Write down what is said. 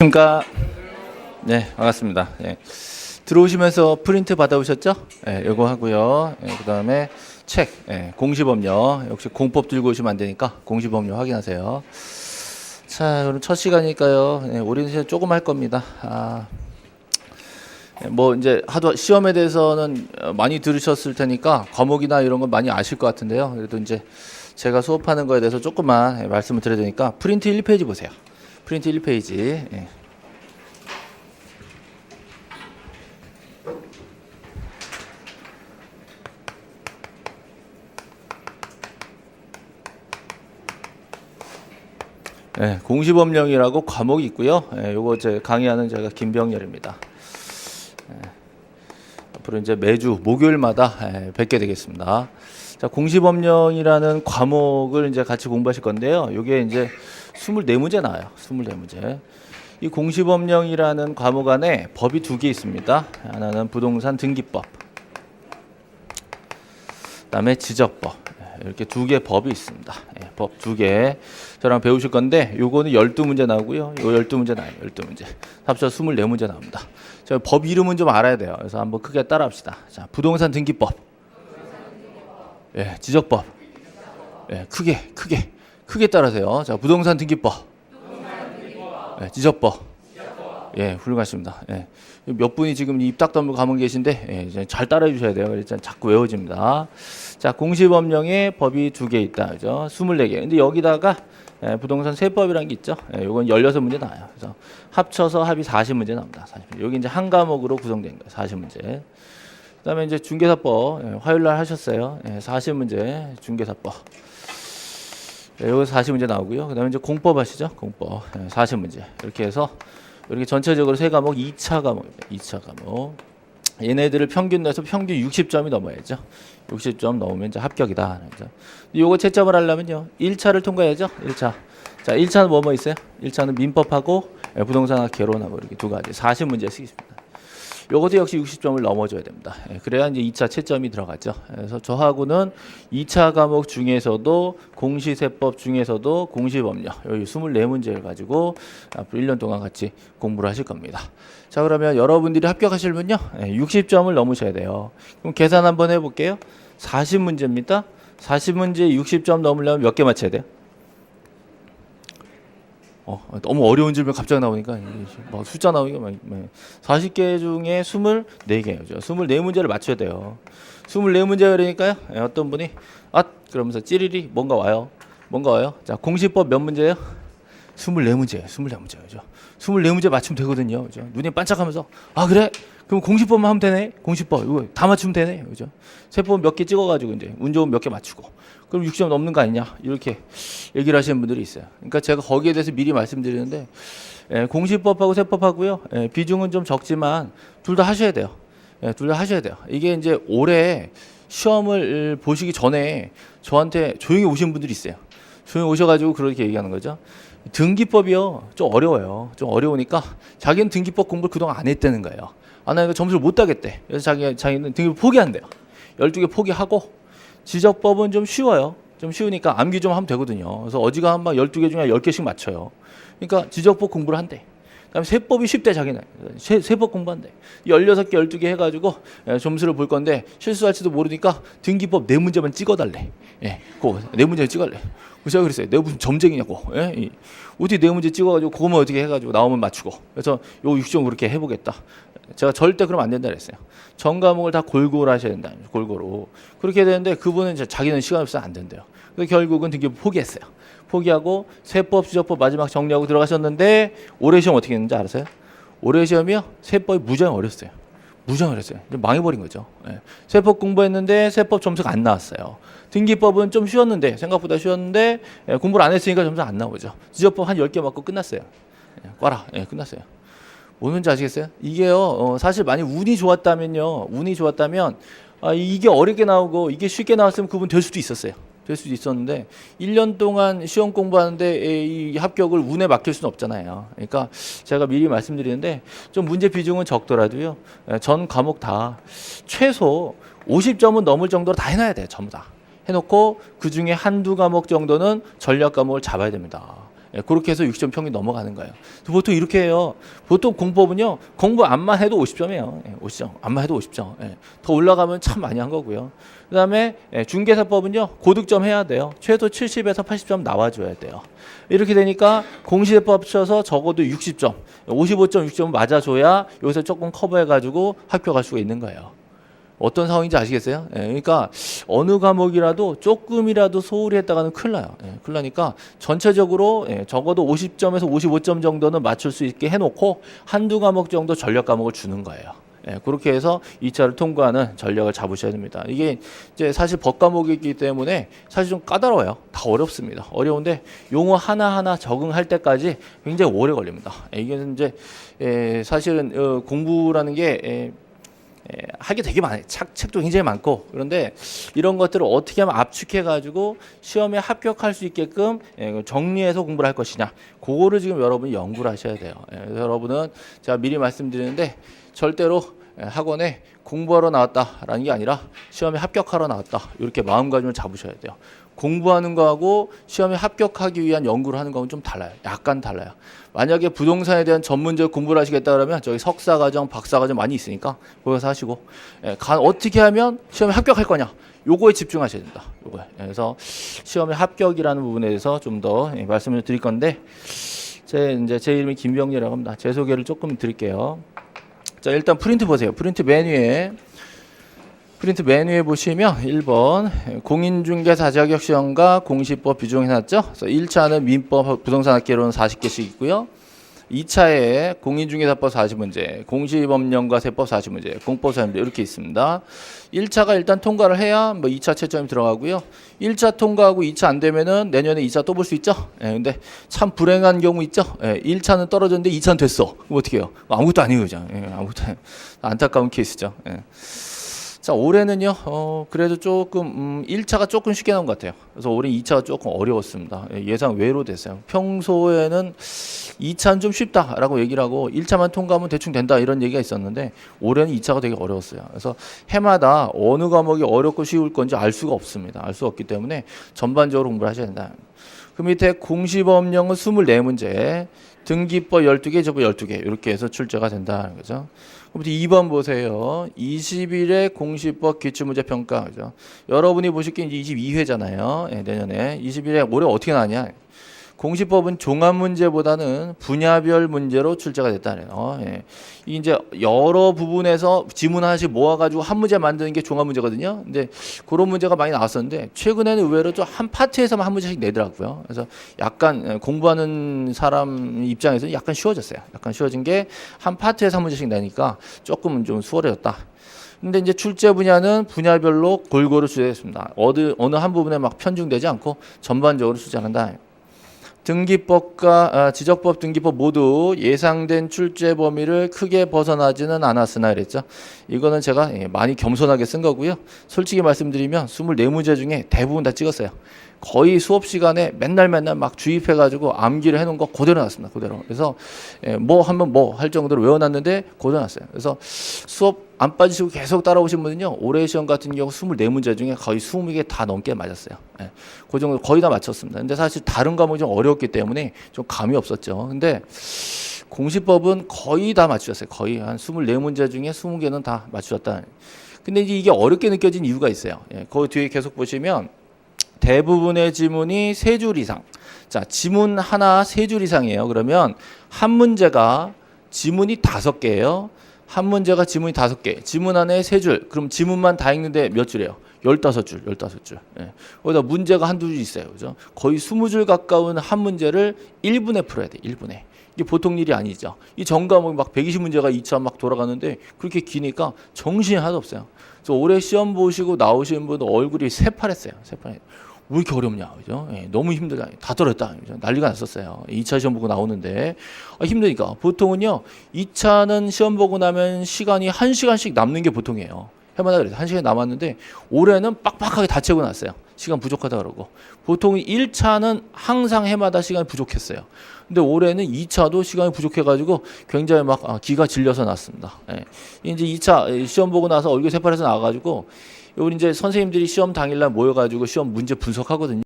안녕하십니까. 네, 반갑습니다. 예. 들어오시면서 프린트 받아오셨죠? 예, 요거 하고요. 예, 그 다음에 책, 예, 공시법령. 역시 공법 들고 오시면 안 되니까 공시법령 확인하세요. 자, 오늘 첫 시간이니까요. 예, 오리엔테이션 조금 할 겁니다. 뭐 이제 하도 시험에 대해서는 많이 들으셨을 테니까 과목이나 이런 건 많이 아실 것 같은데요. 그래도 이제 제가 수업하는 거에 대해서 조금만 말씀을 드려야 되니까 프린트 1페이지 보세요. 프린트 1페이지. 예. 네, 공시법령이라고 과목이 있고요. 요거 제 강의하는 제가 김병렬입니다. 앞으로 이제 매주 목요일마다 뵙게 되겠습니다. 자, 공시법령이라는 과목을 이제 같이 공부하실 건데요. 요게 이제 24문제 나와요. 24문제. 이 공시법령이라는 과목 안에 법이 두 개 있습니다. 하나는 부동산 등기법, 그다음에 지적법. 이렇게 두 개 법이 있습니다. 법 두 개 저랑 배우실 건데 요거는 12문제 나오고요. 요 12문제 나와요. 12문제. 합쳐 24문제 나옵니다. 저 법 이름은 좀 알아야 돼요. 그래서 한번 크게 따라 합시다. 자, 부동산 등기법. 예, 지적법. 예, 크게 따라하세요. 자, 부동산 등기법. 예, 지적법. 예, 훌륭하십니다. 예. 몇 분이 지금 입 딱 다물고 가면 계신데 예, 이제 잘 따라해 주셔야 돼요. 그래서 자꾸 외워집니다. 자, 공시법령에 법이 두 개 있다. 그죠? 24개. 근데 여기다가 부동산 세법이라는 게 있죠. 요건 16문제 나와요. 그래서 합쳐서 합이 40문제 나옵니다. 40문제. 여기 이제 한 과목으로 구성된 거예요. 40문제. 그다음에 이제 중개사법 화요일 날 하셨어요. 40문제 중개사법. 요거 40문제 나오고요. 그다음에 이제 공법 하시죠. 공법 40문제. 이렇게 해서 이렇게 전체적으로 세 과목 2차 과목입니다. 2차 과목. 얘네들을 평균 내서 평균 60점이 넘어야죠. 60점 넘으면 이제 합격이다. 요거 채점을 하려면요. 1차를 통과해야죠. 1차. 자, 1차는 뭐 있어요? 1차는 민법하고 부동산학 개론하고 이렇게 두 가지 40문제 쓰겠습니다. 요것도 역시 60점을 넘어줘야 됩니다. 그래야 이제 2차 채점이 들어가죠. 그래서 저하고는 2차 과목 중에서도 공시세법 중에서도 공시법령 여기 24문제를 가지고 앞으로 1년 동안 같이 공부를 하실 겁니다. 자, 그러면 여러분들이 합격하시려면요 60점을 넘으셔야 돼요. 그럼 계산 한번 해볼게요. 40문제입니다. 40문제 60점 넘으려면 몇 개 맞춰야 돼요? 너무 어려운 질문 갑자기 나오니까 막 숫자 나오니까 막 40개 중에 24개죠. 24문제를 맞춰야 돼요. 24문제 그러니까요. 어떤 분이 그러면서 찌리리 뭔가 와요. 자, 공시법 몇 문제예요? 24문제예요. 24문제. 그죠? 24문제 맞추면 되거든요. 그죠? 눈이 반짝하면서 그래? 그럼 공시법만 하면 되네. 공시법 이거 다 맞추면 되네. 그죠? 세법 몇 개 찍어 가지고 이제 운 좋으면 몇 개 맞추고. 그럼 60점 넘는 거 아니냐? 이렇게 얘기를 하시는 분들이 있어요. 그러니까 제가 거기에 대해서 미리 말씀드리는데 공시법하고 세법하고요. 비중은 좀 적지만 둘 다 하셔야 돼요. 둘 다 하셔야 돼요. 이게 이제 올해 시험을 보시기 전에 저한테 조용히 오신 분들이 있어요. 조용히 오셔가지고 그렇게 얘기하는 거죠. 등기법이요. 좀 어려워요. 좀 어려우니까 자기는 등기법 공부를 그동안 안 했다는 거예요. 안 하니까 점수를 못 따겠대. 그래서 자기는 등기법 포기한대요. 12개 포기하고 지적법은 좀 쉬워요. 좀 쉬우니까 암기 좀 하면 되거든요. 그래서 어지간하면 막 12개 중에 10개씩 맞춰요. 그러니까 지적법 공부를 한대. 그다음에 세법이 쉽대 자기는. 세법 공부한대. 16개, 12개 해가지고 점수를 볼 건데 실수할지도 모르니까 등기법 4문제만 찍어달래. 그거 4문제 찍어달래. 제가 그랬어요. 내가 무슨 점쟁이냐고. 어떻게 4문제 찍어가지고 그거만 어떻게 해가지고 나오면 맞추고. 그래서 요 6점 그렇게 해보겠다. 제가 절대 그러면 안 된다 그랬어요. 전 과목을 다 골고루 하셔야 된다. 골고루. 그렇게 되는데 그분은 이제 자기는 시간이 없어서 안 된대요. 그래서 결국은 등기법 포기했어요. 포기하고 세법, 지적법 마지막 정리하고 들어가셨는데 올해 시험 어떻게 했는지 알았어요? 올해 시험이요? 세법이 무지하게 어렸어요. 무지하게 어렸어요. 망해버린 거죠. 세법 공부했는데 세법 점수가 안 나왔어요. 등기법은 좀 쉬웠는데 생각보다 쉬웠는데 공부를 안 했으니까 점수 안 나오죠. 지적법 한 10개 맞고 끝났어요. 꽈라. 끝났어요. 뭔지 아시겠어요? 이게요, 사실 많이 운이 좋았다면, 이게 어렵게 나오고 이게 쉽게 나왔으면 그분 될 수도 있었어요. 될 수도 있었는데 1년 동안 시험 공부하는데 이 합격을 운에 맡길 수는 없잖아요. 그러니까 제가 미리 말씀드리는데 좀 문제 비중은 적더라도요. 전 과목 다 최소 50점은 넘을 정도로 다 해놔야 돼요. 전부 다. 해놓고 그중에 한두 과목 정도는 전략 과목을 잡아야 됩니다. 그렇게 해서 60점 평균 넘어가는 거예요. 보통 이렇게 해요. 보통 공법은요. 공부 안만 해도 50점이에요. 50점. 안만 해도 50점. 더 올라가면 참 많이 한 거고요. 그다음에 중개사법은요. 고득점 해야 돼요. 최소 70에서 80점 나와줘야 돼요. 이렇게 되니까 공시대법 쳐서 적어도 60점, 55점, 60점 맞아줘야 여기서 조금 커버해가지고 학교 갈 수가 있는 거예요. 어떤 상황인지 아시겠어요? 그러니까 어느 과목이라도 조금이라도 소홀히 했다가는 큰일 나요. 큰일 나니까 전체적으로 적어도 50점에서 55점 정도는 맞출 수 있게 해놓고 한두 과목 정도 전력 과목을 주는 거예요. 그렇게 해서 2차를 통과하는 전략을 잡으셔야 됩니다. 이게 이제 사실 법 과목이기 때문에 사실 좀 까다로워요. 다 어렵습니다. 어려운데 용어 하나하나 적응할 때까지 굉장히 오래 걸립니다. 이게 이제 사실은 공부라는 게 하게 되게 많아요. 책도 굉장히 많고. 그런데 이런 것들을 어떻게 하면 압축해가지고 시험에 합격할 수 있게끔 정리해서 공부를 할 것이냐. 그거를 지금 여러분이 연구를 하셔야 돼요. 그래서 여러분은 제가 미리 말씀드리는데 절대로 학원에 공부하러 나왔다라는 게 아니라 시험에 합격하러 나왔다. 이렇게 마음가짐을 잡으셔야 돼요. 공부하는 거하고 시험에 합격하기 위한 연구를 하는 거는 좀 달라요. 약간 달라요. 만약에 부동산에 대한 전문적 공부를 하시겠다 그러면 저기 석사과정, 박사과정 많이 있으니까 거기서 하시고 어떻게 하면 시험에 합격할 거냐. 요거에 집중하셔야 된다. 요거에. 그래서 시험에 합격이라는 부분에 대해서 좀 더 말씀을 드릴 건데 제 이름이 김병렬이라고 합니다. 제 소개를 조금 드릴게요. 자, 일단 프린트 보세요. 프린트 메뉴에 보시면 1번 공인중개사 자격시험과 공시법 비중해놨죠. 그래서 1차는 민법 부동산학개론 40개씩 있고요. 2차에 공인중개사법 40문제, 공시법령과 세법 40문제, 공법 40문제 이렇게 있습니다. 1차가 일단 통과를 해야 뭐 2차 채점이 들어가고요. 1차 통과하고 2차 안 되면은 내년에 2차 또 볼 수 있죠. 근데 참 불행한 경우 있죠. 1차는 떨어졌는데 2차는 됐어. 그럼 어떻게 해요? 아무것도 아니에요, 그죠? 아무것도 안타까운 케이스죠. 자, 올해는요, 그래도 조금, 1차가 조금 쉽게 나온 것 같아요. 그래서 올해 2차가 조금 어려웠습니다. 예상 외로 됐어요. 평소에는 2차는 좀 쉽다라고 얘기를 하고 1차만 통과하면 대충 된다 이런 얘기가 있었는데 올해는 2차가 되게 어려웠어요. 그래서 해마다 어느 과목이 어렵고 쉬울 건지 알 수가 없습니다. 알 수가 없기 때문에 전반적으로 공부를 하셔야 된다. 그 밑에 공시법령은 24문제, 등기법 12개, 저법 12개 이렇게 해서 출제가 된다는 거죠. 그럼 2번 보세요. 20일에 공시법 기출문제 평가. 그죠? 여러분이 보실 게 이제 22회잖아요. 내년에 20일에 올해 어떻게 나냐? 공시법은 종합 문제보다는 분야별 문제로 출제가 됐다네요. 이제 여러 부분에서 지문 하나씩 모아가지고 한 문제 만드는 게 종합 문제거든요. 근데 그런 문제가 많이 나왔었는데 최근에는 의외로 좀 한 파트에서만 한 문제씩 내더라고요. 그래서 약간 공부하는 사람 입장에서는 약간 쉬워졌어요. 약간 쉬워진 게 한 파트에서 한 문제씩 내니까 조금은 좀 수월해졌다. 근데 이제 출제 분야는 분야별로 골고루 출제했습니다. 어느 한 부분에 막 편중되지 않고 전반적으로 출제한다. 등기법과 지적법, 등기법 모두 예상된 출제 범위를 크게 벗어나지는 않았으나 그랬죠. 이거는 제가 많이 겸손하게 쓴 거고요. 솔직히 말씀드리면 24문제 중에 대부분 다 찍었어요. 거의 수업 시간에 맨날 막 주입해가지고 암기를 해놓은 거 그대로 놨습니다. 그대로. 그래서 뭐 하면 뭐 할 정도로 외워놨는데 그대로 놨어요. 그래서 수업 안 빠지시고 계속 따라오신 분은요. 올해 시험 같은 경우 24문제 중에 거의 20개 다 넘게 맞았어요. 그 정도 거의 다 맞췄습니다. 근데 사실 다른 과목이 좀 어려웠기 때문에 좀 감이 없었죠. 근데 공시법은 거의 다 맞추셨어요. 거의 한 24문제 중에 20개는 다 맞추셨다. 근데 이제 이게 어렵게 느껴진 이유가 있어요. 그 뒤에 계속 보시면 대부분의 지문이 3줄 이상. 자, 지문 하나 3줄 이상이에요. 그러면 한 문제가 지문이 5개예요. 한 문제가 지문이 5개. 지문 안에 3줄. 그럼 지문만 다 읽는데 몇 줄이에요? 15줄. 거기다 문제가 한두 줄 있어요. 그죠? 거의 20줄 가까운 한 문제를 1분에 풀어야 돼. 1분에. 이게 보통 일이 아니죠. 이 전 과목이 막 120문제가 2차 막 돌아가는데 그렇게 기니까 정신이 하나도 없어요. 그래서 올해 시험 보시고 나오신 분도 얼굴이 새파랬어요. 새파랬. 왜 이렇게 어렵냐, 그죠? 너무 힘들다. 다 떨었다. 그죠? 난리가 났었어요. 2차 시험 보고 나오는데 힘드니까 보통은요. 2차는 시험 보고 나면 시간이 1시간씩 남는 게 보통이에요. 해마다 그래서 1시간 남았는데 올해는 빡빡하게 다 채우고 났어요. 시간 부족하다 그러고. 보통 1차는 항상 해마다 시간이 부족했어요. 근데 올해는 2차도 시간이 부족해가지고 굉장히 막 기가 질려서 났습니다. 이제 2차 시험 보고 나서 얼굴 새파래서 나와가지고 우리 이제 선생님들이 시험 당일날 모여가지고 시험 문제 분석하거든요.